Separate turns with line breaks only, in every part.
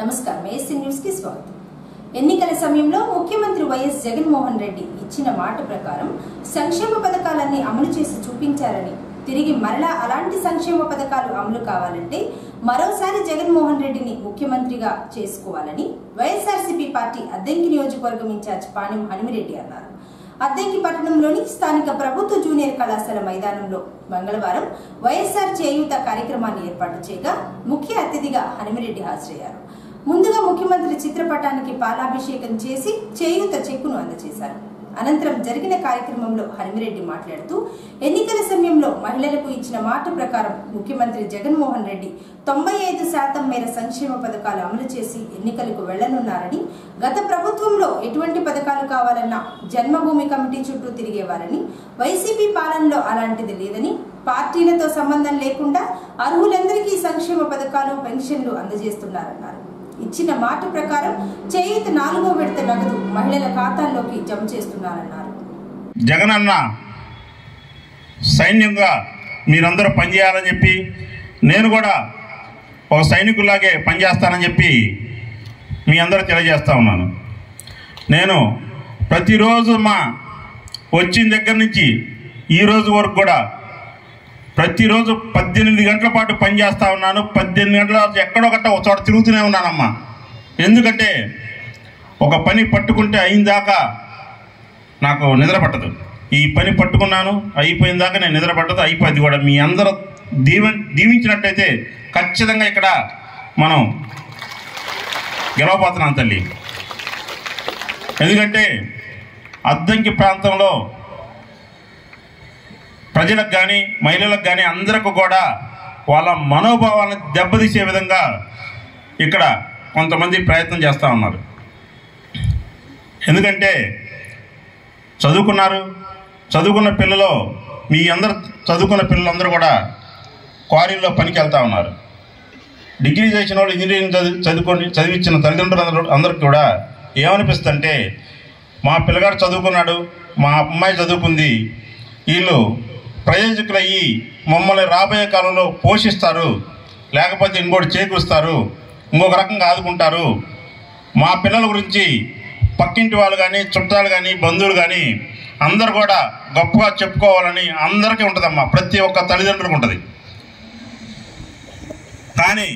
నమస్కారం ASC news కి స్వాగతం. ఎన్నికల సమయంలో ముఖ్యమంత్రి వైఎస్ జగన్మోహన్ రెడ్డి ఇచ్చిన మాట ప్రకారం సంక్షేమ పథకాలన్నీ అమలు చేసి చూపించారని, తిరిగి మరలా అలాంటి సంక్షేమ పథకాలు అమలు కావాలంటే మరోసారి జగన్మోహన్ రెడ్డిని ముఖ్యమంత్రిగా చేసుకోవాలని వైఎస్ఆర్సీపీ పార్టీ అద్దంకి నియోజకవర్గం ఇన్ఛార్జ్ పాణెం హనుమిరెడ్డి అన్నారు. అద్దంకి పట్టణంలోని స్థానిక ప్రభుత్వ జూనియర్ కళాశాల మైదానంలో మంగళవారం వైఎస్ఆర్ చేయూత కార్యక్రమాన్ని ఏర్పాటు చేయగా ముఖ్య అతిథిగా హనుమిరెడ్డి హాజరయ్యారు. ముందుగా ముఖ్యమంత్రి చిత్రపటానికి పాలాభిషేకం చేసి చేయూత చెక్కును అందజేశారు. అనంతరం జరిగిన కార్యక్రమంలో హనుమిరెడ్డి మాట్లాడుతూ ఎన్నికల మహిళలకు ఇచ్చిన మాట ప్రకారం ముఖ్యమంత్రి జగన్మోహన్ రెడ్డి 95% మేర సంక్షేమ పథకాలు అమలు చేసి ఎన్నికలకు వెళ్లనున్నారని, గత ప్రభుత్వంలో ఎటువంటి పథకాలు కావాలన్నా జన్మభూమి కమిటీ చుట్టూ తిరిగేవారని, వైసీపీ పాలనలో అలాంటిది లేదని, పార్టీలతో సంబంధం లేకుండా అర్హులందరికీ సంక్షేమ పథకాలు పెన్షన్లు అందజేస్తున్నారన్నారు. ఇచ్చిన మాట ప్రకారం చేయూత 4వ విడత నగదు మహిళల ఖాతాల్లోకి జమ చేస్తున్నారన్నారు.
జగనన్న సైన్యంగా మీరందరూ పనిచేయాలని చెప్పి, నేను కూడా ఒక సైనికులాగే పనిచేస్తానని చెప్పి మీ అందరూ తెలియజేస్తా ఉన్నాను. నేను ప్రతిరోజు వచ్చిన దగ్గర నుంచి ఈ రోజు వరకు కూడా ప్రతిరోజు 18 గంటల పాటు పనిచేస్తూ ఉన్నాను. 18 గంటల ఎక్కడొకట ఒక చోట తిరుగుతూనే ఉన్నానమ్మా. ఎందుకంటే ఒక పని పట్టుకుంటే అయిందాకా నాకు నిద్ర పట్టదు. ఈ పని పట్టుకున్నాను, అయిపోయిన దాకా నేను నిద్ర పట్టదు, అయిపోయింది కూడా. మీ అందరూ దీవించినట్టయితే ఖచ్చితంగా ఇక్కడ మనం గెలవబోతున్నాం తల్లి. ఎందుకంటే అద్దంకి ప్రాంతంలో ప్రజలకు కానీ మహిళలకు కానీ అందరికీ కూడా వాళ్ళ మనోభావాలను దెబ్బతీసే విధంగా ఇక్కడ కొంతమంది ప్రయత్నం చేస్తూ ఉన్నారు. ఎందుకంటే చదువుకున్న పిల్లలు, మీ అందరు చదువుకున్న పిల్లలందరూ కూడా క్వారీల్లో పనికి వెళ్తూ ఉన్నారు. డిగ్రీ చేసిన వాళ్ళు, ఇంజనీరింగ్ చదివించిన తల్లిదండ్రులు అందరికీ కూడా ఏమనిపిస్తుందంటే, మా పిల్లగాడు చదువుకున్నాడు, మా అమ్మాయి చదువుకుంది, వీళ్ళు ప్రయోజకులయ్యి మమ్మల్ని రాబోయే కాలంలో పోషిస్తారు, లేకపోతే ఇంకోటి చేకూరుస్తారు, ఇంకొక రకంగా ఆదుకుంటారు. మా పిల్లల గురించి పక్కింటి వాళ్ళు కానీ, చుట్టాలు కానీ, బంధువులు కానీ అందరు కూడా గొప్పగా చెప్పుకోవాలని అందరికీ ఉంటుందమ్మా. ప్రతి ఒక్క తల్లిదండ్రులకు ఉంటుంది. కానీ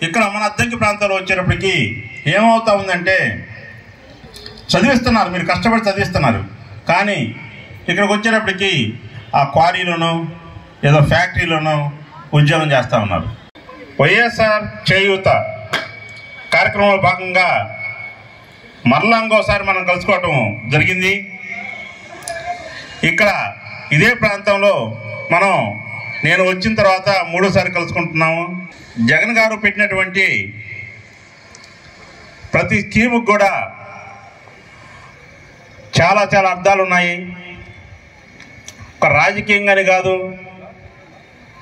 ఇక్కడ మన అద్దంకి ప్రాంతాల్లో వచ్చేటప్పటికి ఏమవుతా ఉందంటే, చదివిస్తున్నారు, మీరు కష్టపడి చదివిస్తున్నారు, కానీ ఇక్కడికి వచ్చేటప్పటికి ఆ క్వారీలోనూ ఏదో ఫ్యాక్టరీలోనూ ఉద్యోగం చేస్తూ ఉన్నారు. వైఎస్ఆర్ చేయూత కార్యక్రమంలో భాగంగా మరలా ఇంకోసారి మనం కలుసుకోవటం జరిగింది. ఇక్కడ ఇదే ప్రాంతంలో నేను వచ్చిన తర్వాత 3సారి కలుసుకుంటున్నాము. జగన్ గారు పెట్టినటువంటి ప్రతి స్కీముకు కూడా చాలా చాలా అర్థాలు ఉన్నాయి. ఒక రాజకీయంగానే కాదు,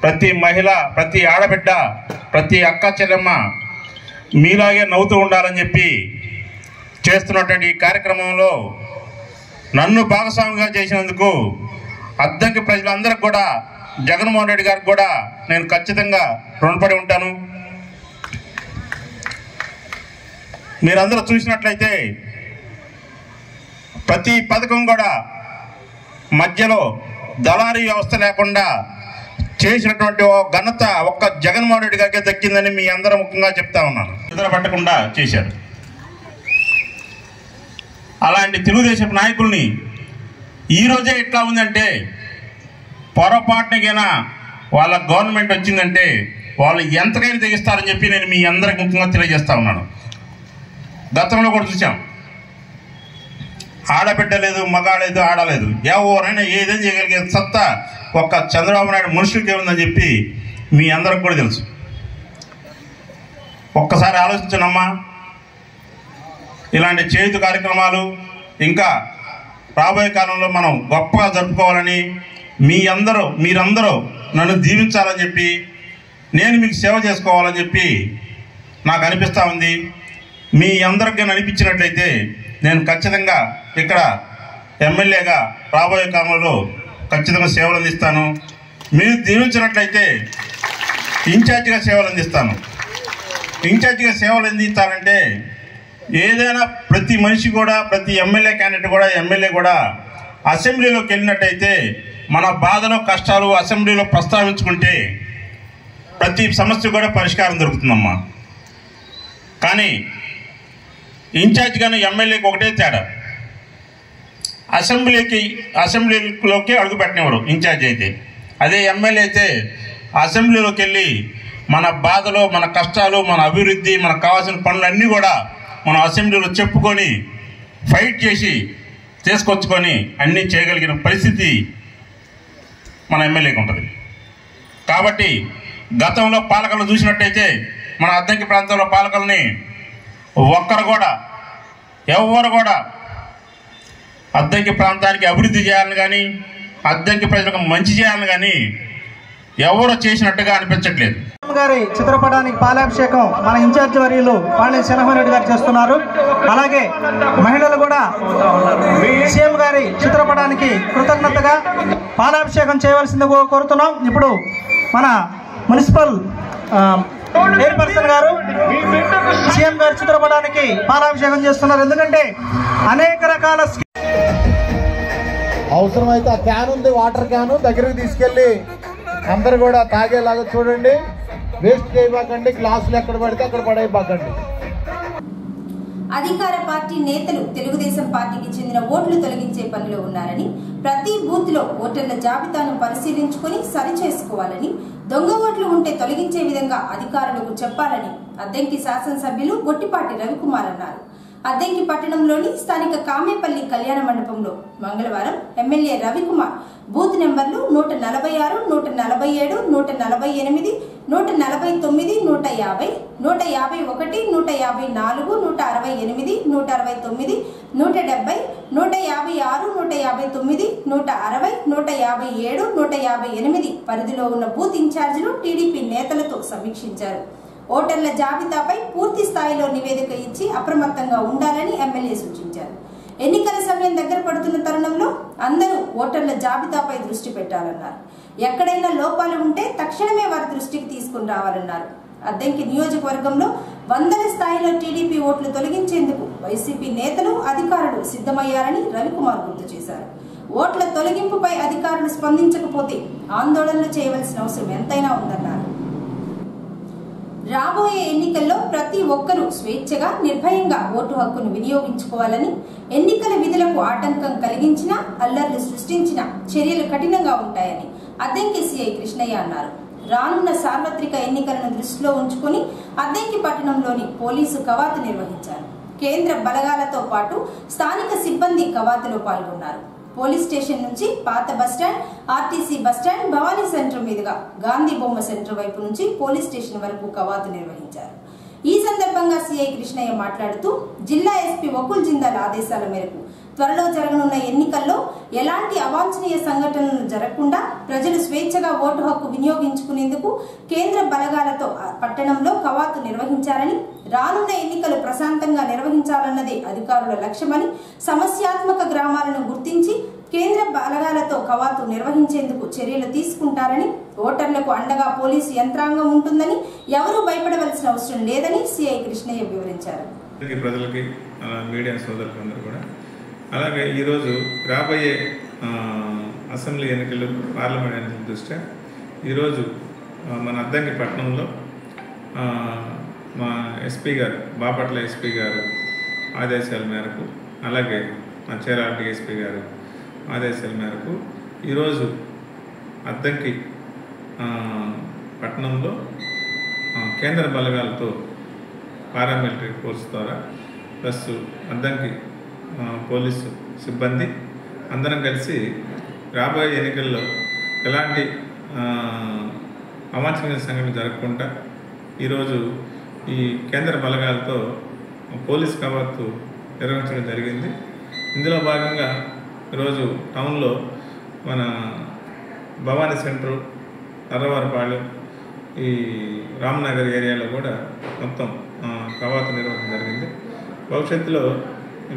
ప్రతి మహిళ, ప్రతి ఆడబిడ్డ, ప్రతి అక్క చెల్లెమ్మ మీలాగే నవ్వుతూ ఉండాలని చెప్పి చేస్తున్నటువంటి ఈ కార్యక్రమంలో నన్ను భాగస్వామిగా చేసినందుకు అద్దంకి ప్రజలందరికీ కూడా, జగన్మోహన్ రెడ్డి గారికి కూడా నేను ఖచ్చితంగా రుణపడి ఉంటాను. మీరందరూ చూసినట్లయితే ప్రతి పథకం కూడా మధ్యలో దళారీ వ్యవస్థ లేకుండా చేసినటువంటి ఘనత ఒక్క జగన్మోహన్ రెడ్డి గారికి దక్కిందని మీ అందరూ ముఖ్యంగా చెప్తా ఉన్నాను. నిద్ర పట్టకుండా చేశారు. అలాంటి తెలుగుదేశం నాయకుల్ని ఈరోజే ఎట్లా ఉందంటే, పొరపాటునకైనా వాళ్ళ గవర్నమెంట్ వచ్చిందంటే వాళ్ళు ఎంతకైనా తెగిస్తారని చెప్పి నేను మీ అందరికి ముఖ్యంగా తెలియజేస్తా ఉన్నాను. గతంలో కూడా చూసాం, ఆడబిడ్డ లేదు, మగాలేదు, ఆడలేదు, ఎవరైనా ఏదైనా చేయగలిగే సత్తా ఒక్క చంద్రబాబు నాయుడు మనుషులకి ఏముందని చెప్పి మీ అందరికి కూడా తెలుసు. ఒక్కసారి ఆలోచించనమ్మా. ఇలాంటి చేయూత కార్యక్రమాలు ఇంకా రాబోయే కాలంలో మనం గొప్పగా జరుపుకోవాలని, మీరందరూ నన్ను దీవించాలని చెప్పి, నేను మీకు సేవ చేసుకోవాలని చెప్పి నాకు అనిపిస్తూ ఉంది. మీ అందరికీ అనిపించినట్లయితే నేను ఖచ్చితంగా ఇక్కడ ఎమ్మెల్యేగా రాబోయే కాలంలో ఖచ్చితంగా సేవలు అందిస్తాను. మీరు దీవించినట్లయితే ఇన్ఛార్జిగా సేవలు అందిస్తాను. ఇన్ఛార్జిగా సేవలు అందించాలంటే ఏదైనా ప్రతి మనిషి కూడా, ప్రతి ఎమ్మెల్యే క్యాండిడేట్ కూడా, ఎమ్మెల్యే కూడా అసెంబ్లీలోకి వెళ్ళినట్టయితే మన బాధలు కష్టాలు అసెంబ్లీలో ప్రస్తావించుకుంటే ప్రతి సమస్య కూడా పరిష్కారం దొరుకుతుందమ్మా. కానీ ఇన్ఛార్జ్ కానీ ఎమ్మెల్యేకి ఒకటే తేడా, అసెంబ్లీలోకి అడుగు పెట్టినవాడు ఇన్ఛార్జ్ అయితే. అదే ఎమ్మెల్యే అయితే అసెంబ్లీలోకి వెళ్ళి మన బాధలు, మన కష్టాలు, మన అభివృద్ధి, మనకు కావాల్సిన పనులన్నీ కూడా మనం అసెంబ్లీలో చెప్పుకొని ఫైట్ చేసి తీసుకొచ్చుకొని అన్నీ చేయగలిగిన పరిస్థితి మన ఎమ్మెల్యేకి ఉంటుంది. కాబట్టి గతంలో పాలకులు చూసినట్టయితే మన అద్దంకి ప్రాంతంలో పాలకుల్ని ఎవరు కూడా అద్దంకి ప్రాంతానికి అభివృద్ధి చేయాలని కానీ, అద్దంకి ప్రజలకు మంచి చేయాలని కానీ ఎవరు చేసినట్టుగా అనిపించట్లేదు.
గారి చిత్రపటానికి పాలాభిషేకం మన ఇన్ఛార్జి వర్యులు పాండ్య శ్రీనివాసరెడ్డి గారు చేస్తున్నారు. అలాగే మహిళలు కూడా సీఎం గారి చిత్రపటానికి కృతజ్ఞతగా పాలాభిషేకం చేయవలసిందిగా కోరుతున్నాం. ఇప్పుడు మన మున్సిపల్ చైర్పర్సన్ గారు సీఎం గారి చిత్రపటానికి పాలాభిషేకం చేస్తున్నారు. ఎందుకంటే అనేక రకాల
అవసరమైతే ఆ క్యాన్ ఉంది, వాటర్ క్యాను దగ్గరికి తీసుకెళ్ళి అందరు కూడా తాగేలాగా చూడండి. వేస్ట్ చేయబాకండి, గ్లాసులు ఎక్కడ పడితే అక్కడ పడేయబాకండి.
అధికార పార్టీ నేతలు తెలుగుదేశం పార్టీకి చెందిన ఓట్లు తొలగించే పనిలో ఉన్నారని, ప్రతి బూత్ లో ఓటర్ల జాబితాను పరిశీలించుకుని సరిచేసుకోవాలని, దొంగ ఓట్లు ఉంటే తొలగించే విధంగా అధికారులకు చెప్పాలని అద్దంకి శాసనసభ్యులు గొట్టిపాటి రవికుమార్ అన్నారు. అద్దంకి పట్టణంలోని స్థానిక కామేపల్లి కళ్యాణ మండపంలో మంగళవారం ఎమ్మెల్యే రవికుమార్ బూత్ నెంబర్లు 146, 147, 148, 149, 150, 151, 154, 168, 169, 170, 156, 159, 160, 157, 158 పరిధిలో ఉన్న బూత్ ఇన్ఛార్జీలు టీడీపీ నేతలతో సమీక్షించారు. ఓటర్ల జాబితాపై పూర్తి స్థాయిలో నివేదిక ఇచ్చి అప్రమత్తంగా ఉండాలని ఎమ్మెల్యే సూచించారు. ఎన్నికల సమయం దగ్గర పడుతున్న తరుణంలో అందరూ ఓటర్ల జాబితాపై దృష్టి పెట్టాలన్నారు. ఎక్కడైనా లోపాలు ఉంటే తక్షణమే వారి దృష్టికి తీసుకుని రావాలన్నారు. అద్దంకి నియోజకవర్గంలో వందల స్థాయిలో టీడీపీ ఓట్లు తొలగించేందుకు వైసీపీ నేతలు, అధికారులు సిద్ధమయ్యారని రవికుమార్ గుర్తు చేశారు. ఓట్ల తొలగింపుపై అధికారులు స్పందించకపోతే ఆందోళనలు చేయవలసిన అవసరం ఎంతైనా ఉందన్నారు. రాబోయే ఎన్నికల్లో ప్రతి ఒక్కరూ స్వేచ్ఛగా, నిర్భయంగా ఓటు హక్కును వినియోగించుకోవాలని, ఎన్నికల విధులకు ఆటంకం కలిగించినా, అల్లర్లు సృష్టించినా చర్యలు కఠినంగా ఉంటాయని అద్దంకి సిఐ కృష్ణయ్య అన్నారు. రానున్న సార్వత్రిక ఎన్నికలను దృష్టిలో ఉంచుకుని అద్దంకి పట్టణంలోని పోలీసు కవాతు నిర్వహించారు. కేంద్ర బలగాలతో పాటు స్థానిక సిబ్బంది కవాతులో పాల్గొన్నారు. పోలీస్ స్టేషన్ నుంచి పాత bus stand, RTC bus stand, Bhavani centre మీదుగా గాంధీ బొమ్మ సెంటర్ వైపు నుంచి పోలీస్ స్టేషన్ వరకు కవాతు నిర్వహించారు. ఈ సందర్భంగా సిఐ కృష్ణయ్య మాట్లాడుతూ, జిల్లా ఎస్పీ వకుల్ జిందాల్ ఆదేశాల మేరకు త్వరలో జరగనున్న ఎన్నికల్లో ఎలాంటి అవాంఛనీయ సంఘటనలు జరగకుండా ప్రజలు స్వేచ్ఛగా ఓటు హక్కు వినియోగించుకునేందుకు కేంద్ర బలగాలతో పట్టణంలో కవాతు నిర్వహించారని, రానున్న ఎన్నికలు ప్రశాంతంగా నిర్వహించాలన్నదే అధికారుల లక్ష్యమని, సమస్యాత్మక గ్రామాలను గుర్తించి కేంద్ర బలగాలతో కవాతు నిర్వహించేందుకు చర్యలు తీసుకుంటారని, ఓటర్లకు అండగా పోలీసు యంత్రాంగం ఉంటుందని, ఎవరూ భయపడవలసిన అవసరం లేదని సిఐ కృష్ణయ్య వివరించారు.
ప్రజలకి, మీడియా సోదరులందరూ కూడా, అలాగే ఈరోజు రాబోయే అసెంబ్లీ ఎన్నికలు, పార్లమెంట్ ఎన్నికల దృష్ట్యా ఈరోజు మన అద్దంకి పట్టణంలో మా ఎస్పీ గారు, బాపట్ల ఎస్పీ గారు ఆదేశాల మేరకు, అలాగే మా చీరాల డిఎస్పీ గారు ఆదేశాల మేరకు ఈరోజు అద్దంకి పట్టణంలో కేంద్ర బలగాలతో పారామిలిటరీ ఫోర్స్ ద్వారా ప్లస్ అద్దంకి పోలీసు సిబ్బంది అందరం కలిసి రాబోయే ఎన్నికల్లో ఎలాంటి అవాంఛనీయ సంఘటన జరగకుండా ఈరోజు ఈ కేంద్ర బలగాలతో పోలీస్ కవాతు నిర్వహించడం జరిగింది. ఇందులో భాగంగా ఈరోజు టౌన్లో మన భవానీ సెంటర్, తర్రవారిపాలెం, ఈ రామ్నగర్ ఏరియాలో కూడా మొత్తం కవాతు నిర్వహణ జరిగింది. భవిష్యత్తులో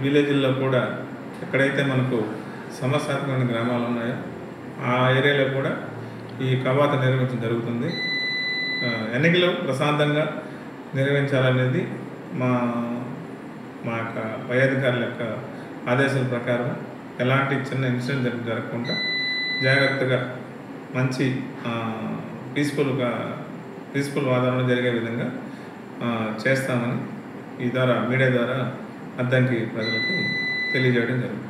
విలేజ్ల్లో కూడా ఎక్కడైతే మనకు సమస్యాత్మకమైన గ్రామాలు ఉన్నాయో ఆ ఏరియాలో కూడా ఈ కవాతు నిర్వహించడం జరుగుతుంది. ఎన్నికలు ప్రశాంతంగా నిర్వహించాలనేది మా యొక్క పై అధికారుల యొక్క ఆదేశాల ప్రకారం ఎలాంటి చిన్న ఇన్సిడెంట్ జరగకుండా జాగ్రత్తగా మంచి పీస్ఫుల్ వాతావరణం జరిగే విధంగా చేస్తామని ఈ ద్వారా మీడియా ద్వారా అద్దంకి ప్రజలకు తెలియజేయడం జరుగుతుంది.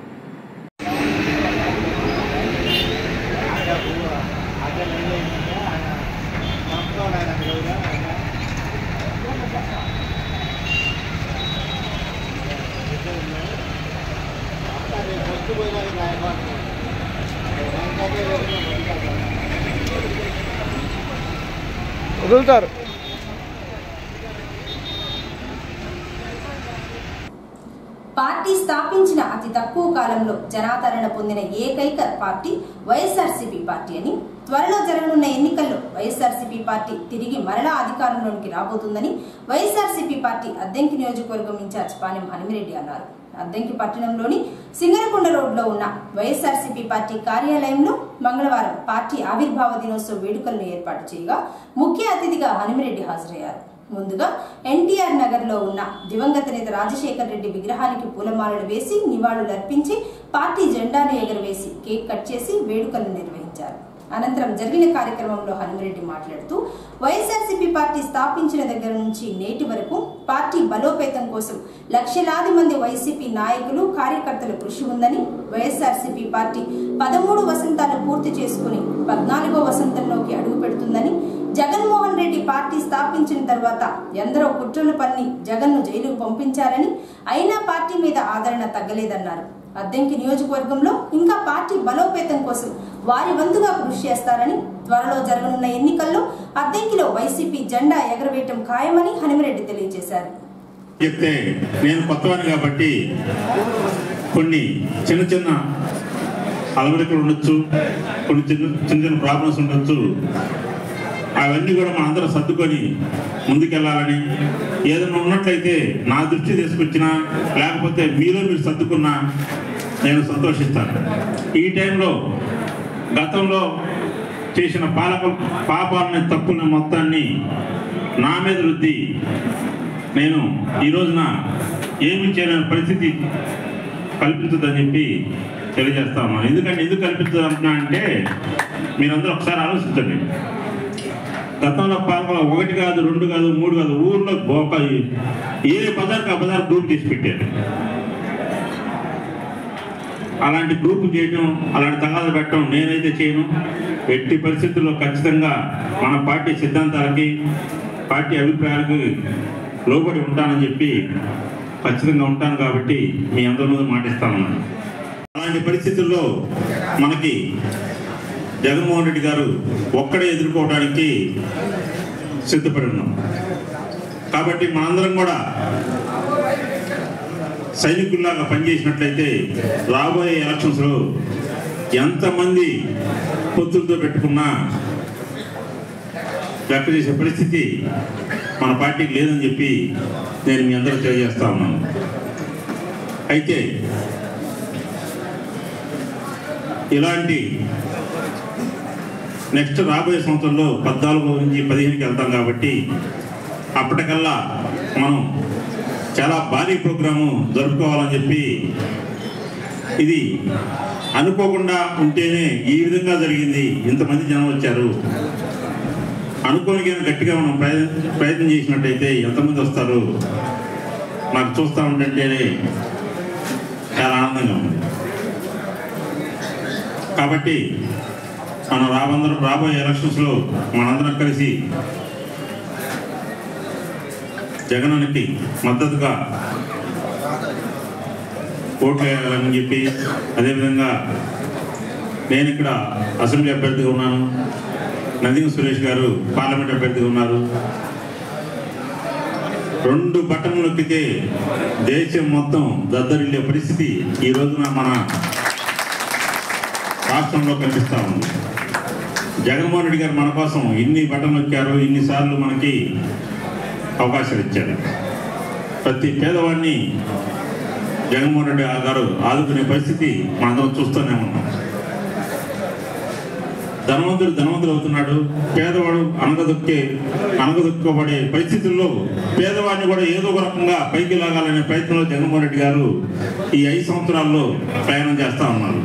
వదులుతారు.
పార్టీ స్థాపించిన అతి తక్కువ కాలంలో జనాదరణ పొందిన ఏకైక పార్టీ వైఎస్ఆర్సీపీ పార్టీ అని, త్వరలో జరగనున్న ఎన్నికల్లో వైఎస్ఆర్సీపీ పార్టీ తిరిగి మరలా అధికారంలోకి రాబోతుందని వైఎస్ఆర్సీపీ పార్టీ అద్దంకి నియోజకవర్గం ఇన్ఛార్జ్ పాణెం హనుమిరెడ్డి అన్నారు. అద్దంకి పట్టణంలోని సింగరకొండ రోడ్లో ఉన్న వైఎస్ఆర్సీపీ పార్టీ కార్యాలయంలో మంగళవారం పార్టీ ఆవిర్భావ దినోత్సవ వేడుకలను ఏర్పాటు చేయగా ముఖ్య అతిథిగా హనుమిరెడ్డి హాజరయ్యారు. ముందుగా ఎన్టీఆర్ నగర్ లో ఉన్న దివంగత నేత రాజశేఖర్ రెడ్డి విగ్రహానికి పూలమాలలు వేసి నివాళులర్పించి పార్టీ జెండాను ఎగురవేసి కేక్ కట్ చేసి వేడుకలను నిర్వహించారు. అనంతరం జరిగిన కార్యక్రమంలో హనుమిరెడ్డి మాట్లాడుతూ వైఎస్ఆర్సీపీ పార్టీ స్థాపించిన దగ్గర నుంచి నేటి వరకు పార్టీ బలోపేతం కోసం లక్షలాది మంది వైసీపీ నాయకులు కార్యకర్తల కృషి ఉందని, వైఎస్ఆర్సీపీ పార్టీ 13 వసంతాలు పూర్తి చేసుకుని 14వ వసంతంలోకి అడుగు పెడుతుందని, జగన్మోహన్ రెడ్డి పార్టీ స్థాపించిన తర్వాత ఎందరో కుట్రలు పన్ని జగన్ను జైలుకు పంపించారని, అయినా పార్టీ మీద ఆదరణ తగ్గలేదన్నారు. అద్దంకి నియోజకవర్గంలో ఇంకా పార్టీ బలోపేతం కోసం వారి వంతుగా కృషి చేస్తారని, త్వరలో జరగనున్న ఎన్నికల్లో అద్దంకిలో వైసీపీ జెండా ఎగరవేయటం ఖాయమని హనుమిరెడ్డి తెలియజేశారు.
చెప్తే నేను కొత్తవాడిని కాబట్టి కొన్ని చిన్న చిన్న అలవడికలు ఉండొచ్చు, కొన్ని చిన్న ప్రాబ్లమ్స్ ఉండొచ్చు. అవన్నీ కూడా మనందరం సర్దుకొని ముందుకెళ్ళాలని, ఏదైనా ఉన్నట్లయితే నా దృష్టి తీసుకొచ్చినా లేకపోతే మీరు సర్దుకున్నా నేను సంతోషిస్తాను. ఈ టైంలో గతంలో చేసిన పాపాలని తప్పుల మొత్తాన్ని నా మీద రుద్ది నేను ఈ రోజున ఏమి చేయలేని పరిస్థితి కల్పించదని చెప్పి తెలియజేస్తా ఉన్నాను. ఎందుకు కల్పించదంటున్నా అంటే మీరందరూ ఒకసారి ఆలోచించండి. గతంలో పాలన 1 కాదు, 2 కాదు, 3 కాదు, ఊర్లో ఏ పదార్థ గ్రూప్ చేసి పెట్టారు. అలాంటి గ్రూప్ చేయడం, అలాంటి తగాదాలు పెట్టడం నేనైతే చేయను. ఎట్టి పరిస్థితుల్లో ఖచ్చితంగా మన పార్టీ సిద్ధాంతాలకి, పార్టీ అభిప్రాయాలకు లోబడి ఉంటానని చెప్పి ఖచ్చితంగా ఉంటాను. కాబట్టి మీ అందరి ముందు మాటిస్తాను. అలాంటి పరిస్థితుల్లో మనకి జగన్మోహన్ రెడ్డి గారు ఒక్కడే ఎదుర్కోవడానికి సిద్ధపడి ఉన్నాం. కాబట్టి మనందరం కూడా సైనికుల్లాగా పనిచేసినట్లయితే రాబోయే ఎలక్షన్స్లో ఎంతమంది పొత్తులతో పెట్టుకున్నా లెక్క చేసే పరిస్థితి మన పార్టీకి లేదని చెప్పి నేను మీ అందరూ తెలియజేస్తా ఉన్నాను. అయితే ఇలాంటి నెక్స్ట్ రాబోయే సంవత్సరంలో 14 నుంచి 15కి వెళ్తాం. కాబట్టి అప్పటికల్లా మనం చాలా భారీ ప్రోగ్రాము జరుపుకోవాలని చెప్పి, ఇది అనుకోకుండా ఉంటేనే ఈ విధంగా జరిగింది, ఇంతమంది జనం వచ్చారు. అనుకోని గట్టిగా మనం ప్రయత్నం చేసినట్టయితే ఎంతమంది వస్తారు నాకు చూస్తూ ఉంటేనే చాలా ఆనందంగా ఉంది. కాబట్టి మనం రాబోయే ఎలక్షన్స్లో మనందరం కలిసి జగనానికి మద్దతుగా ఓట్లు వేయాలని చెప్పి, అదేవిధంగా నేను ఇక్కడ అసెంబ్లీ అభ్యర్థిగా ఉన్నాను, నందిగం సురేష్ గారు పార్లమెంట్ అభ్యర్థిగా ఉన్నారు. 2 బటన్లు నొక్కితే దేశం మొత్తం దద్దరిల్లే పరిస్థితి ఈ రోజున మన రాష్ట్రంలో కనిపిస్తూ ఉంది. జగన్మోహన్ రెడ్డి గారు మన కోసం ఇన్ని బటన్లు నొక్కారు, ఇన్నిసార్లు మనకి అవకాశాలు ఇచ్చారు. ప్రతి పేదవాడిని జగన్మోహన్ రెడ్డి గారు ఆదుకునే పరిస్థితి మనందరం చూస్తూనే ఉన్నాం. ధనవంతుడు అవుతున్నాడు. పేదవాడు అనగదొక్కబడే పరిస్థితుల్లో పేదవాడిని కూడా ఏదో ఒక రకంగా పైకి లాగాలనే ప్రయత్నంలో జగన్మోహన్ రెడ్డి గారు ఈ 5 సంవత్సరాల్లో ప్రయాణం చేస్తూ ఉన్నారు.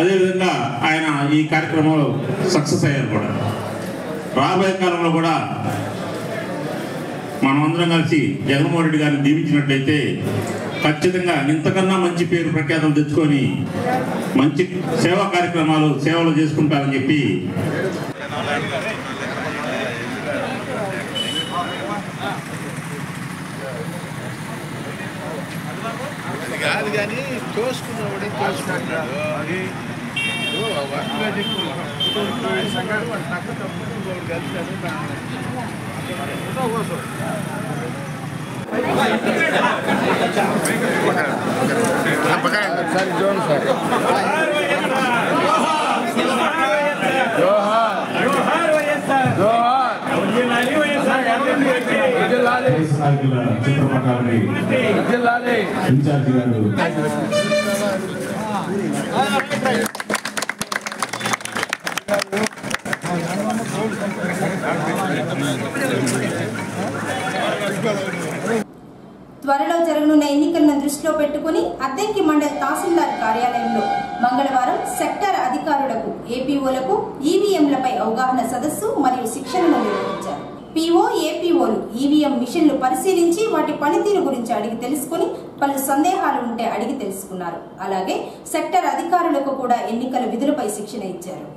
అదేవిధంగా ఆయన ఈ కార్యక్రమంలో సక్సెస్ అయ్యారు కూడా. రాబోయే కాలంలో కూడా మనమందరం కలిసి జగన్మోహన్ రెడ్డి గారిని దీవించినట్లయితే ఖచ్చితంగా ఇంతకన్నా మంచి పేరు ప్రఖ్యాతలు తెచ్చుకొని మంచి సేవలు చేసుకుంటారని చెప్పి
కాదు కానీ తోసుకున్నవాడే తోసుకుంటాడు. అది సార్ చూడండి సార్.
ఇన్ఛార్జి గారు
త్వరలో జరగనున్న ఎన్నికలను దృష్టిలో పెట్టుకుని అద్దెంకి మండల తహసీల్దార్ కార్యాలయంలో మంగళవారం సెక్టార్ అధికారులకు ఏపీఓలకు ఈవీఎంలపై అవగాహన సదస్సు మరియు శిక్షణను నిర్వహించారు. పీఓ ఏపీఓలు ఈవీఎం మిషన్లు పరిశీలించి వాటి పనితీరు గురించి అడిగి తెలుసుకుని పలు సందేహాలు ఉంటే అడిగి తెలుసుకున్నారు. అలాగే సెక్టార్ అధికారులకు కూడా ఎన్నికల విధులపై శిక్షణ ఇచ్చారు.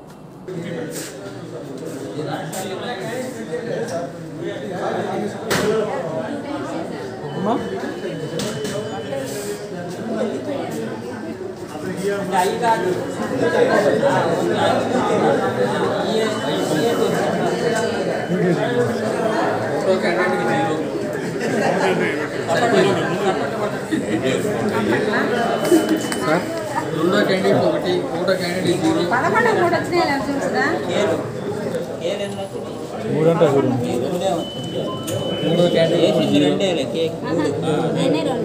రెండో క్యాండిడేట్ ఒకటి, ఒకటో క్యాండిడేట్ 0.
11 కూడా వచ్చినాయి ఎలక్షన్స్దా
మూడంటే మూడో క్యాండిడేట్ 3 మేడం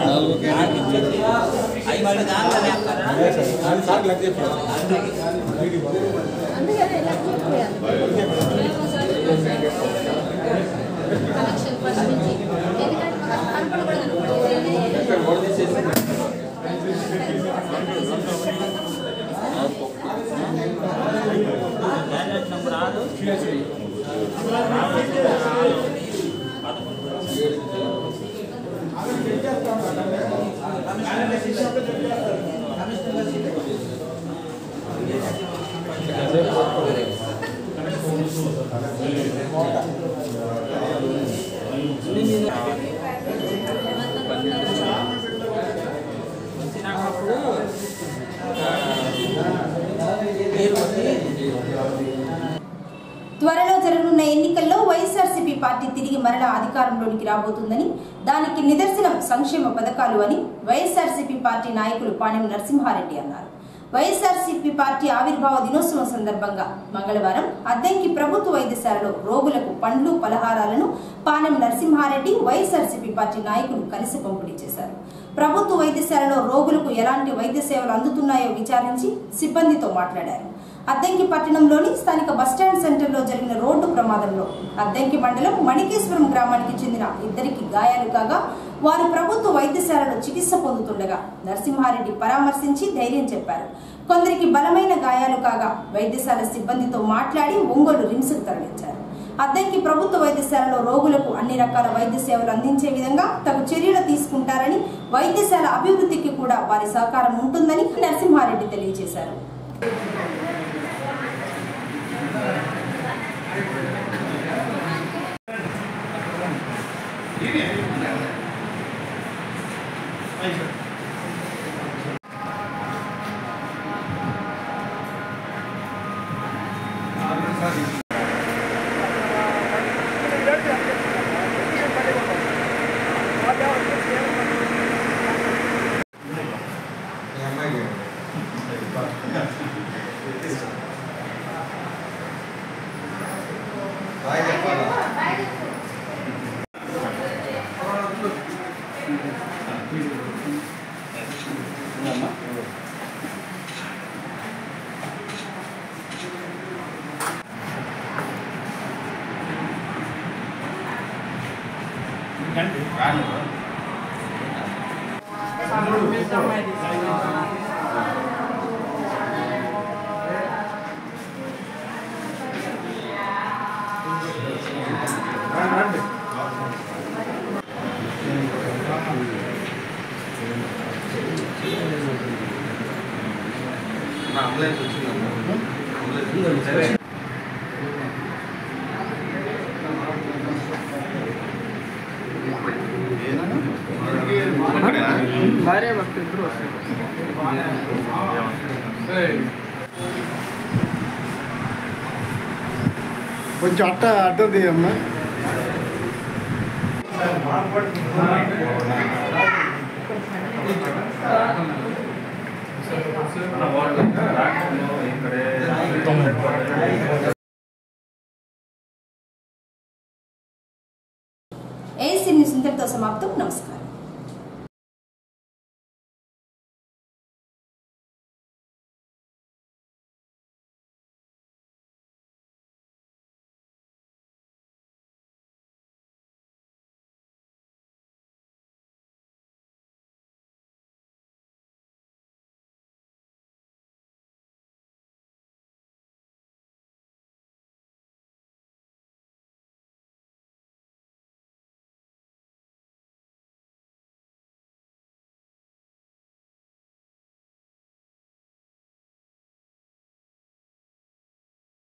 4 క్యాండిడేట్
త్వరలో జరగనున్న ఎన్నికల్లో వైఎస్ఆర్సీపీ పార్టీ తిరిగి మరలా అధికారంలోనికి రాబోతుందని, దానికి నిదర్శనం సంక్షేమ పథకాలు అని వైఎస్ఆర్సీపీ పార్టీ నాయకులు పాణెం నరసింహారెడ్డి అన్నారు. వైఎస్ఆర్సీపీ పార్టీ ఆవిర్భావ దినోత్సవం సందర్భంగా మంగళవారం అద్దెంకి ప్రభుత్వ వైద్యశాలలో రోగులకు పండ్లు పలహారాలను పాణెం నరసింహారెడ్డి వైఎస్ఆర్సీపీ పార్టీ నాయకులు కలిసి పంపిణీ చేశారు. ప్రభుత్వ వైద్యశాలలో రోగులకు ఎలాంటి వైద్య సేవలు అందుతున్నాయో విచారించి సిబ్బందితో మాట్లాడారు. అద్దెంకి పట్టణంలోని స్థానిక బస్టాండ్ సెంటర్లో జరిగిన రోడ్డు ప్రమాదంలో అద్దెంకి మండలం మణికేశ్వరం గ్రామానికి చెందిన 2 గాయాలు కాగా వారు ప్రభుత్వ వైద్యశాలలో చికిత్స పొందుతుండగా నరసింహారెడ్డి పరామర్శించి ధైర్యం చెప్పారు. కొందరికి బలమైన గాయాలు కాగా వైద్యశాల సిబ్బందితో మాట్లాడి ఒంగోలు రిమ్స్కు తరలించారు. అద్దెంకి ప్రభుత్వ వైద్యశాలలో రోగులకు అన్ని రకాల వైద్య సేవలు అందించే విధంగా తగు చర్యలు తీసుకుంటారని, వైద్యశాల అభివృద్ధికి కూడా వారి సహకారం ఉంటుందని నరసింహారెడ్డి తెలియజేశారు.
అంబులెన్స్ వచ్చిందమ్మా. భార్య భర్త ఇద్దరు వస్తారు.
కొంచెం అడ్డం తీయమ్మా.
ఏఎస్సీ న్యూస్ ఇంతటితో సమాప్తం. నమస్కారం.